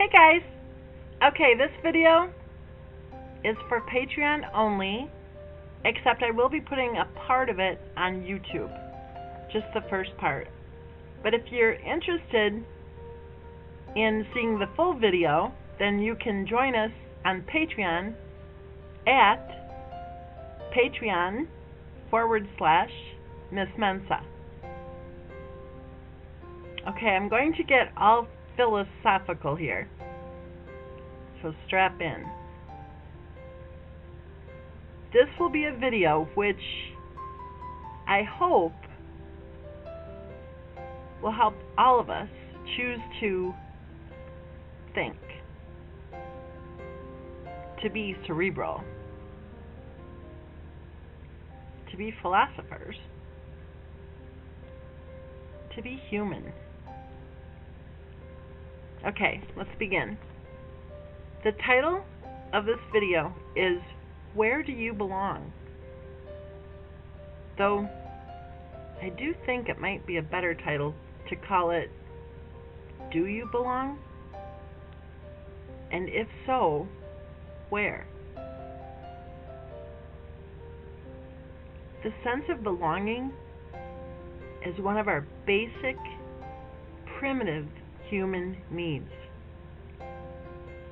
Hey guys! Okay, this video is for Patreon only, except I will be putting a part of it on YouTube. Just the first part. But if you're interested in seeing the full video, then you can join us on Patreon at Patreon/Miss Mensa. Okay, I'm going to get all philosophical here, so strap in. This will be a video which I hope will help all of us choose to think, to be cerebral, to be philosophers, to be human. Okay, let's begin. The title of this video is Where Do You Belong? Though I do think it might be a better title to call it Do You Belong? And if so, where? The sense of belonging is one of our basic, primitive human needs.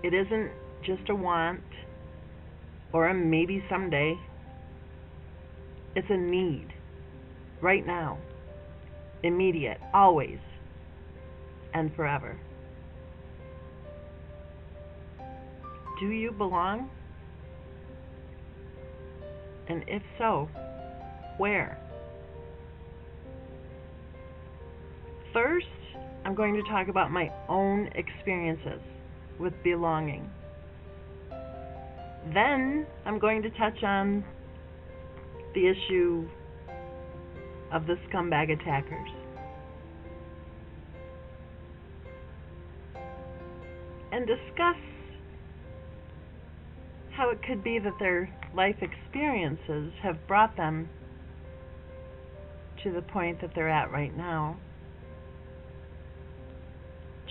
It isn't just a want or a maybe someday. It's a need. Right now. Immediate. Always. And forever. Do you belong? And if so, where? First, I'm going to talk about my own experiences with belonging. Then, I'm going to touch on the issue of the scumbag attackers. And discuss how it could be that their life experiences have brought them to the point that they're at right now,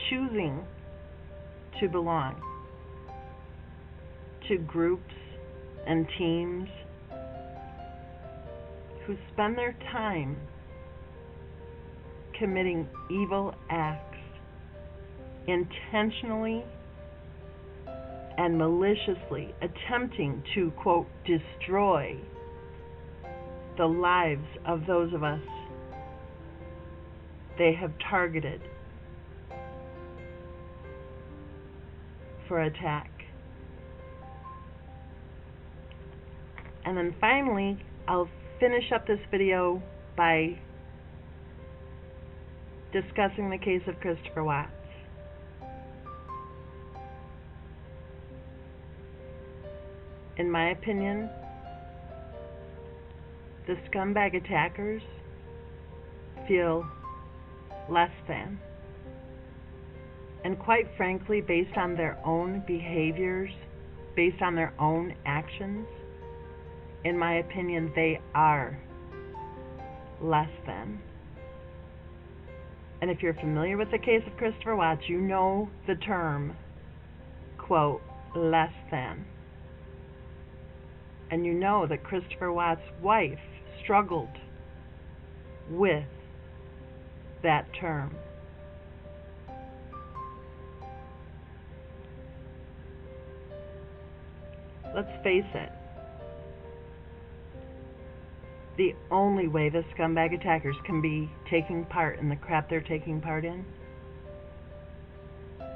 choosing to belong to groups and teams who spend their time committing evil acts, intentionally and maliciously attempting to, quote, destroy the lives of those of us they have targeted for attack. And then finally, I'll finish up this video by discussing the case of Christopher Watts. In my opinion, the scumbag attackers feel less than. And quite frankly, based on their own behaviors, based on their own actions, in my opinion, they are less than. And if you're familiar with the case of Christopher Watts, you know the term, quote, less than. And you know that Christopher Watts' wife struggled with that term. Let's face it. The only way the scumbag attackers can be taking part in the crap they're taking part in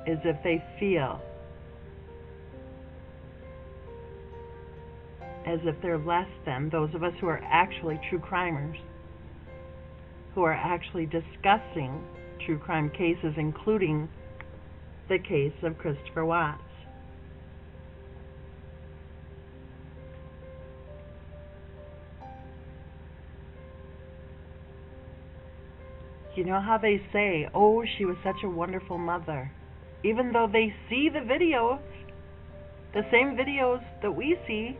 is if they feel as if they're less than those of us who are actually true crimers, who are actually discussing true crime cases, including the case of Christopher Watts. You know how they say, oh, she was such a wonderful mother. Even though they see the videos, the same videos that we see,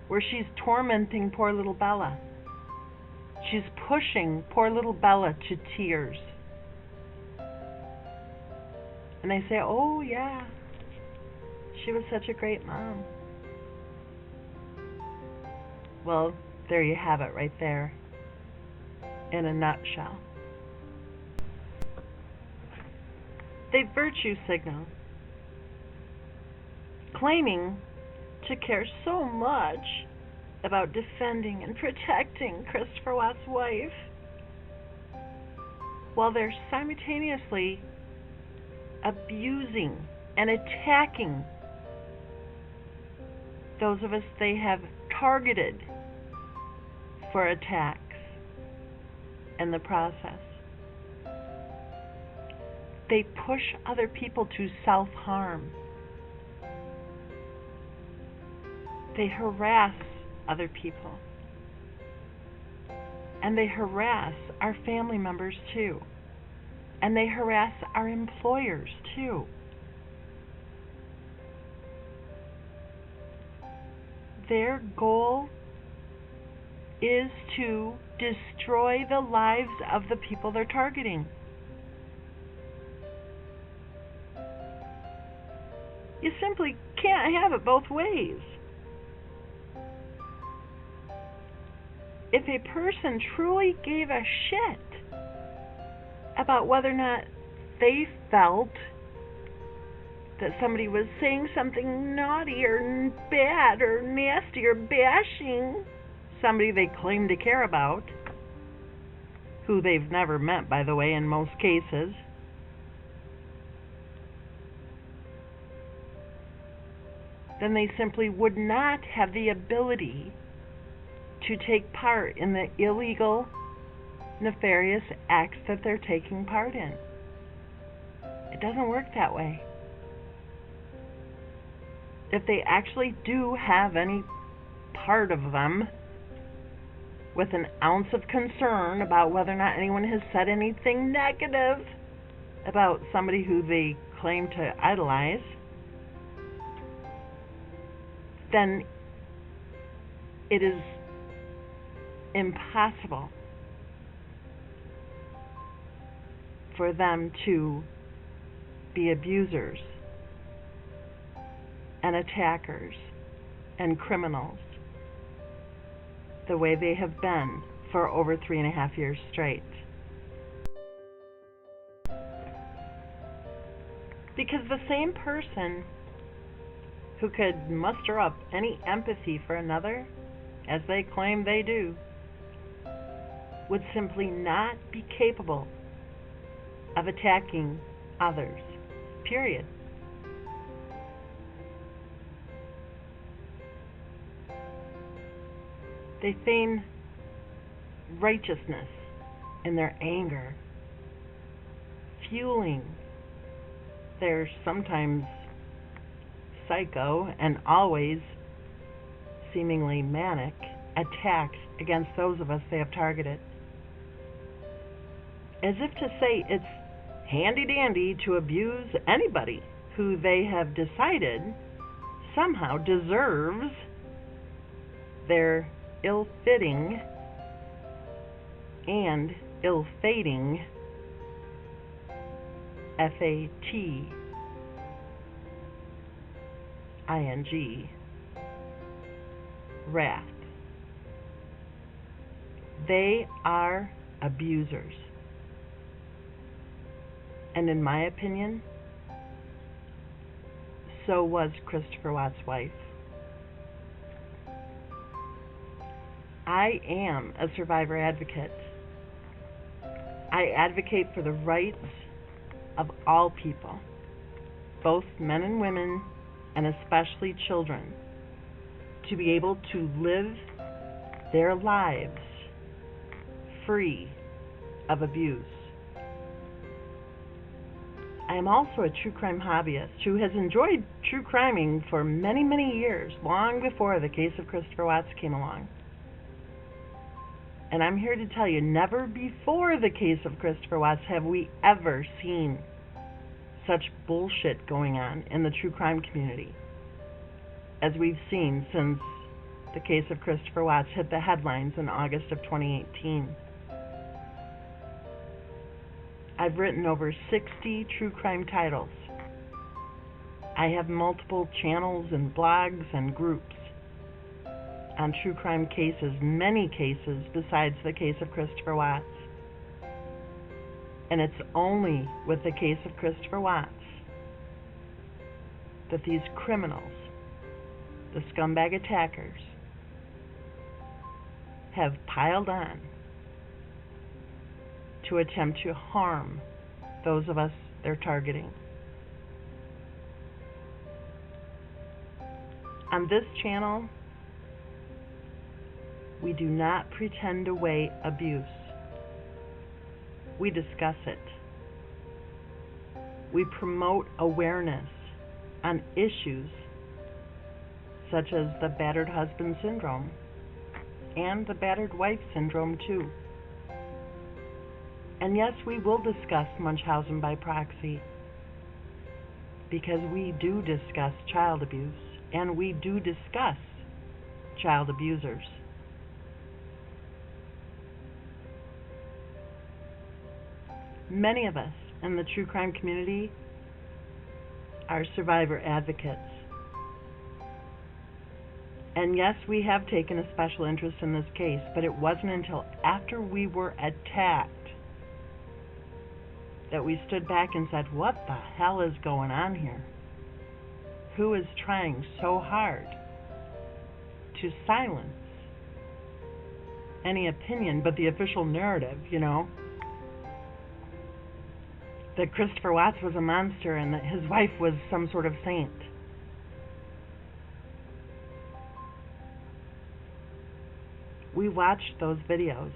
where she's tormenting poor little Bella. She's pushing poor little Bella to tears. And they say, oh yeah, she was such a great mom. Well, there you have it right there in a nutshell. They virtue signal, claiming to care so much about defending and protecting Christopher Watt's wife, while they're simultaneously abusing and attacking those of us they have targeted for attacks in the process. They push other people to self-harm. They harass other people. And they harass our family members too. And they harass our employers too. Their goal is to destroy the lives of the people they're targeting. You simply can't have it both ways. If a person truly gave a shit about whether or not they felt that somebody was saying something naughty or bad or nasty or bashing somebody they claim to care about, who they've never met, by the way, in most cases, then they simply would not have the ability to take part in the illegal, nefarious acts that they're taking part in. It doesn't work that way. If they actually do have any part of them with an ounce of concern about whether or not anyone has said anything negative about somebody who they claim to idolize, then it is impossible for them to be abusers and attackers and criminals the way they have been for over 3.5 years straight. Because the same person who could muster up any empathy for another, as they claim they do, would simply not be capable of attacking others. Period. They feign righteousness in their anger, fueling their sometimes psycho and always seemingly manic attacks against those of us they have targeted. As if to say it's handy-dandy to abuse anybody who they have decided somehow deserves their ill-fitting and ill-fating FATING wrath. They are abusers. And in my opinion, so was Christopher Watt's wife. I am a survivor advocate. I advocate for the rights of all people, both men and women, and especially children, to be able to live their lives free of abuse. I am also a true crime hobbyist who has enjoyed true criming for many, many years, long before the case of Christopher Watts came along. And I'm here to tell you, never before the case of Christopher Watts have we ever seen such bullshit going on in the true crime community as we've seen since the case of Christopher Watts hit the headlines in August of 2018. I've written over 60 true crime titles I have multiple channels and blogs and groups on true crime cases, many cases besides the case of Christopher Watts. And it's only with the case of Christopher Watts that these criminals, the scumbag attackers, have piled on to attempt to harm those of us they're targeting. On this channel, we do not pretend away abuse. We discuss it. We promote awareness on issues such as the battered husband syndrome and the battered wife syndrome too. And yes, we will discuss Munchausen by proxy, because we do discuss child abuse and we do discuss child abusers. Many of us in the true crime community are survivor advocates. And yes, we have taken a special interest in this case, but it wasn't until after we were attacked that we stood back and said, what the hell is going on here? Who is trying so hard to silence any opinion but the official narrative, that Christopher Watts was a monster and that his wife was some sort of saint? We watched those videos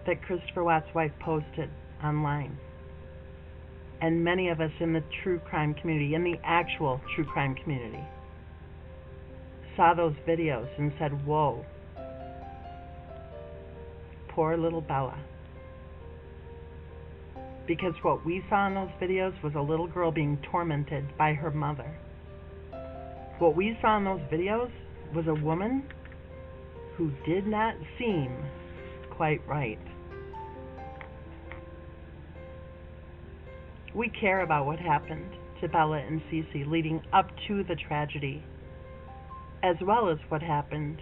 that Christopher Watts' wife posted online. And many of us in the true crime community, in the actual true crime community, saw those videos and said, whoa, poor little Bella. Because what we saw in those videos was a little girl being tormented by her mother. What we saw in those videos was a woman who did not seem quite right. We care about what happened to Bella and Cece leading up to the tragedy, as well as what happened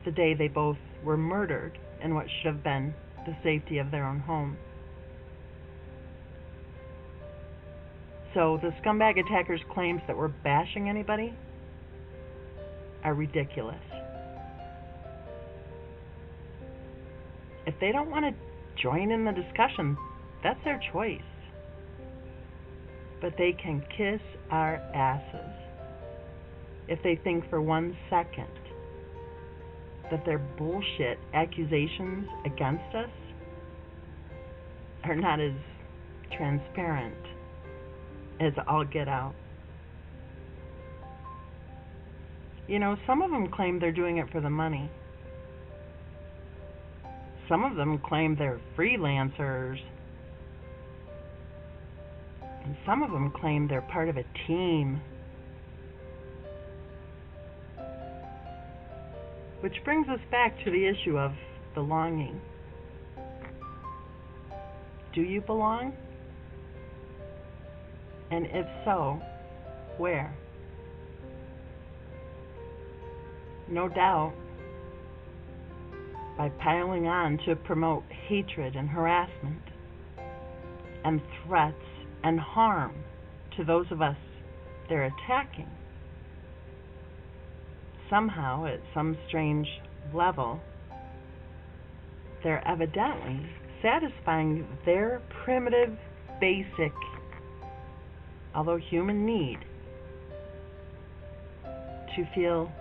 the day they both were murdered in what should have been the safety of their own home. So the scumbag attackers' claims that we're bashing anybody are ridiculous. If they don't want to join in the discussion, that's their choice. But they can kiss our asses if they think for 1 second that their bullshit accusations against us are not as transparent as all get out. Some of them claim they're doing it for the money. Some of them claim they're freelancers. And some of them claim they're part of a team. Which brings us back to the issue of belonging. Do you belong? And if so, where? No doubt, by piling on to promote hatred and harassment and threats and harm to those of us they're attacking. Somehow, at some strange level, they're evidently satisfying their primitive, basic, although human need to feel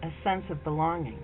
a sense of belonging.